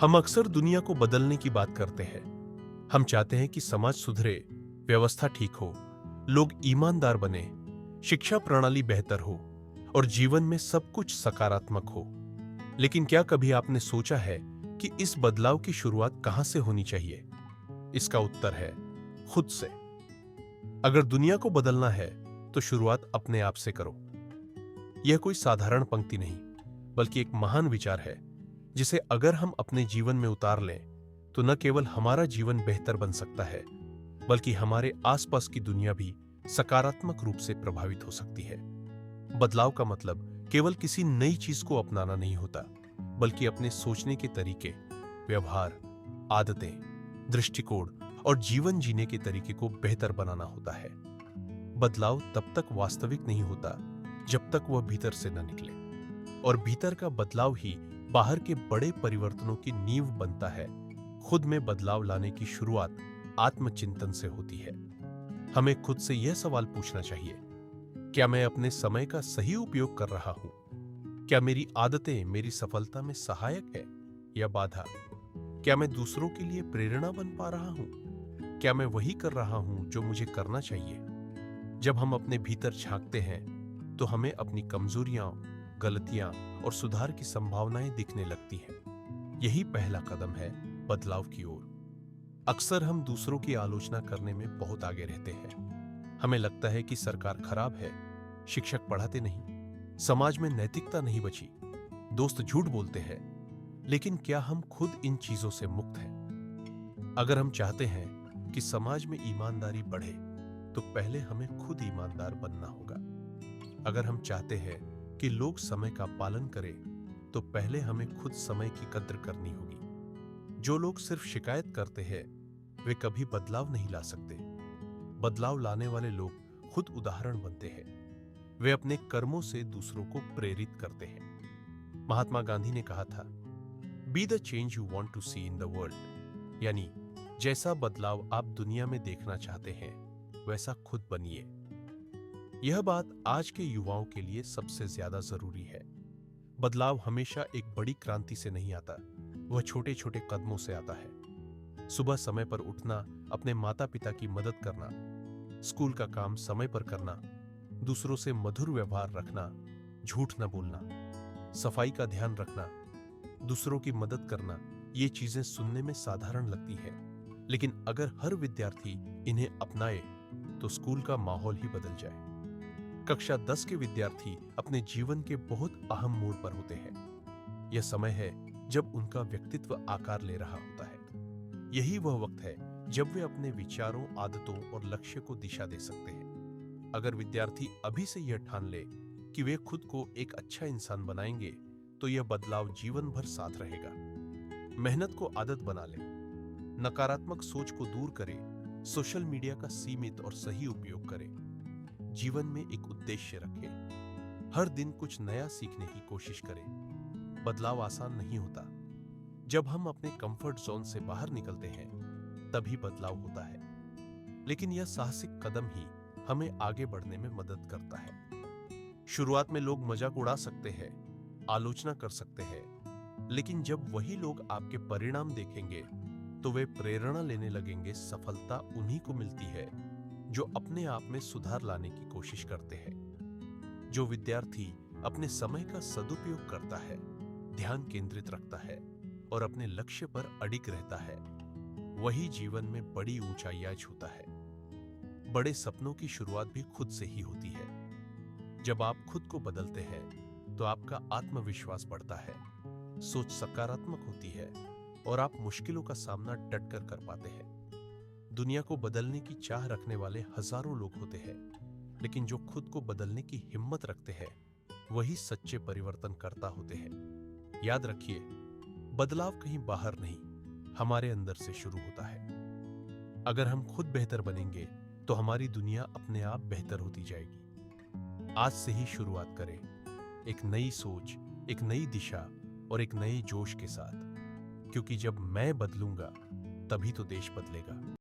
हम अक्सर दुनिया को बदलने की बात करते हैं। हम चाहते हैं कि समाज सुधरे, व्यवस्था ठीक हो, लोग ईमानदार बने, शिक्षा प्रणाली बेहतर हो और जीवन में सब कुछ सकारात्मक हो। लेकिन क्या कभी आपने सोचा है कि इस बदलाव की शुरुआत कहां से होनी चाहिए? इसका उत्तर है खुद से। अगर दुनिया को बदलना है तो शुरुआत अपने आप से करो। यह कोई साधारण पंक्ति नहीं, बल्कि एक महान विचार है जिसे अगर हम अपने जीवन में उतार लें तो न केवल हमारा जीवन बेहतर बन सकता है, बल्कि हमारे आसपास की दुनिया भी सकारात्मक रूप से प्रभावित हो सकती है। बदलाव का मतलब केवल किसी नई चीज को अपनाना नहीं होता, बल्कि अपने सोचने के तरीके, व्यवहार, आदतें, दृष्टिकोण और जीवन जीने के तरीके को बेहतर बनाना होता है। बदलाव तब तक वास्तविक नहीं होता जब तक वह भीतर से न निकले, और भीतर का बदलाव ही बाहर के बड़े परिवर्तनों की नींव बनता है। खुद में बदलाव लाने की शुरुआत आत्मचिंतन से होती है। हमें खुद से यह सवाल पूछना चाहिए, क्या मैं अपने समय का सही उपयोग कर रहा हूं? क्या मेरी आदतें मेरी सफलता में सहायक है या बाधा? क्या मैं दूसरों के लिए प्रेरणा बन पा रहा हूं? क्या मैं वही कर रहा हूं जो मुझे करना चाहिए? जब हम अपने भीतर झांकते हैं तो हमें अपनी कमजोरियां, गलतियां और सुधार की संभावनाएं दिखने लगती हैं। यही पहला कदम है बदलाव की ओर। अक्सर हम दूसरों की आलोचना करने में बहुत आगे रहते हैं। हमें लगता है कि सरकार खराब है, शिक्षक पढ़ाते नहीं, समाज में नैतिकता नहीं बची, दोस्त झूठ बोलते हैं। लेकिन क्या हम खुद इन चीजों से मुक्त हैं? अगर हम चाहते हैं कि समाज में ईमानदारी बढ़े तो पहले हमें खुद ईमानदार बनना होगा। अगर हम चाहते हैं कि लोग समय का पालन करें तो पहले हमें खुद समय की कद्र करनी होगी। जो लोग सिर्फ शिकायत करते हैं वे कभी बदलाव नहीं ला सकते। बदलाव लाने वाले लोग खुद उदाहरण बनते हैं। वे अपने कर्मों से दूसरों को प्रेरित करते हैं। महात्मा गांधी ने कहा था, be the change you want to see in the world, यानी जैसा बदलाव आप दुनिया में देखना चाहते हैं वैसा खुद बनिए। यह बात आज के युवाओं के लिए सबसे ज्यादा जरूरी है। बदलाव हमेशा एक बड़ी क्रांति से नहीं आता, वह छोटे छोटे कदमों से आता है। सुबह समय पर उठना, अपने माता पिता की मदद करना, स्कूल का काम समय पर करना, दूसरों से मधुर व्यवहार रखना, झूठ न बोलना, सफाई का ध्यान रखना, दूसरों की मदद करना, ये चीजें सुनने में साधारण लगती हैं, लेकिन अगर हर विद्यार्थी इन्हें अपनाए तो स्कूल का माहौल ही बदल जाए। कक्षा 10 के विद्यार्थी अपने जीवन के बहुत अहम मोड़ पर होते हैं। यह समय है जब उनका व्यक्तित्व आकार ले रहा होता है। यही वह वक्त है जब वे अपने विचारों, आदतों और लक्ष्य को दिशा दे सकते हैं। अगर विद्यार्थी अभी से यह ठान ले कि वे खुद को एक अच्छा इंसान बनाएंगे तो यह बदलाव जीवन भर साथ रहेगा। मेहनत को आदत बना ले, नकारात्मक सोच को दूर करें, सोशल मीडिया का सीमित और सही उपयोग करें, जीवन में एक उद्देश्य रखें, हर दिन कुछ नया सीखने की कोशिश करें। बदलाव आसान नहीं होता। जब हम अपने कंफर्ट जोन से बाहर निकलते हैं तभी बदलाव होता है, लेकिन यह साहसिक कदम ही हमें आगे बढ़ने में मदद करता है। शुरुआत में लोग मजाक उड़ा सकते हैं, आलोचना कर सकते हैं, लेकिन जब वही लोग आपके परिणाम देखेंगे तो वे प्रेरणा लेने लगेंगे। सफलता उन्हीं को मिलती है जो अपने आप में सुधार लाने की कोशिश करते हैं। जो विद्यार्थी अपने समय का सदुपयोग करता है, ध्यान केंद्रित रखता है और अपने लक्ष्य पर अडिग रहता है, वही जीवन में बड़ी ऊंचाइयां छूता है। बड़े सपनों की शुरुआत भी खुद से ही होती है। जब आप खुद को बदलते हैं तो आपका आत्मविश्वास बढ़ता है, सोच सकारात्मक होती है और आप मुश्किलों का सामना डटकर कर पाते हैं। दुनिया को बदलने की चाह रखने वाले हजारों लोग होते हैं, लेकिन जो खुद को बदलने की हिम्मत रखते हैं वही सच्चे परिवर्तनकर्ता होते हैं। याद रखिए, बदलाव कहीं बाहर नहीं, हमारे अंदर से शुरू होता है। अगर हम खुद बेहतर बनेंगे तो हमारी दुनिया अपने आप बेहतर होती जाएगी। आज से ही शुरुआत करें, एक नई सोच, एक नई दिशा और एक नए जोश के साथ, क्योंकि जब मैं बदलूंगा तभी तो देश बदलेगा।